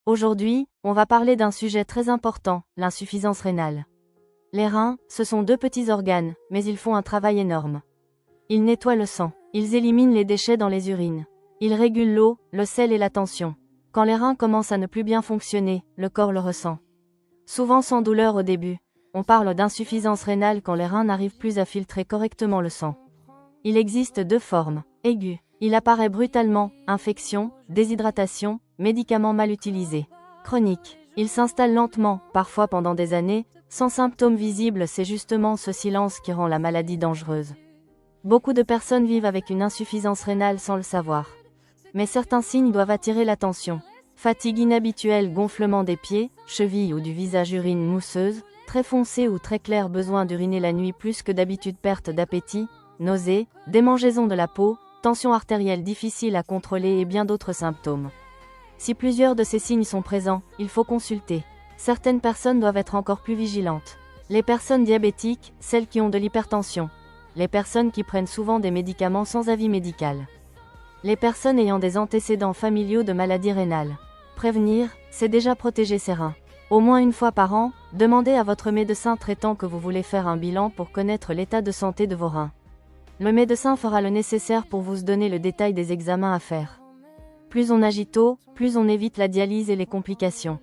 Aujourd'hui, on va parler d'un sujet très important, l'insuffisance rénale. Les reins, ce sont deux petits organes, mais ils font un travail énorme. Ils nettoient le sang, ils éliminent les déchets dans les urines. Ils régulent l'eau, le sel et la tension. Quand les reins commencent à ne plus bien fonctionner, le corps le ressent. Souvent sans douleur au début. On parle d'insuffisance rénale quand les reins n'arrivent plus à filtrer correctement le sang. Il existe deux formes. Aiguë. Il apparaît brutalement, infection, déshydratation, médicaments mal utilisés. Chronique. Il s'installe lentement, parfois pendant des années, sans symptômes visibles, c'est justement ce silence qui rend la maladie dangereuse. Beaucoup de personnes vivent avec une insuffisance rénale sans le savoir. Mais certains signes doivent attirer l'attention. Fatigue inhabituelle, gonflement des pieds, chevilles ou du visage, urine mousseuse, très foncée ou très claire, besoin d'uriner la nuit plus que d'habitude, perte d'appétit, nausées, démangeaisons de la peau, tension artérielle difficile à contrôler et bien d'autres symptômes. Si plusieurs de ces signes sont présents, il faut consulter. Certaines personnes doivent être encore plus vigilantes. Les personnes diabétiques, celles qui ont de l'hypertension. Les personnes qui prennent souvent des médicaments sans avis médical. Les personnes ayant des antécédents familiaux de maladies rénales. Prévenir, c'est déjà protéger ses reins. Au moins une fois par an, demandez à votre médecin traitant que vous voulez faire un bilan pour connaître l'état de santé de vos reins. Le médecin fera le nécessaire pour vous donner le détail des examens à faire. Plus on agit tôt, plus on évite la dialyse et les complications.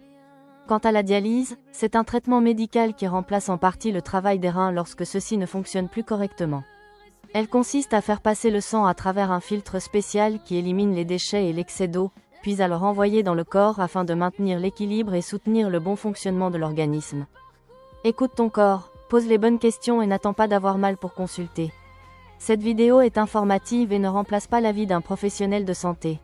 Quant à la dialyse, c'est un traitement médical qui remplace en partie le travail des reins lorsque ceux-ci ne fonctionnent plus correctement. Elle consiste à faire passer le sang à travers un filtre spécial qui élimine les déchets et l'excès d'eau, puis à le renvoyer dans le corps afin de maintenir l'équilibre et soutenir le bon fonctionnement de l'organisme. Écoute ton corps, pose les bonnes questions et n'attends pas d'avoir mal pour consulter. Cette vidéo est informative et ne remplace pas l'avis d'un professionnel de santé.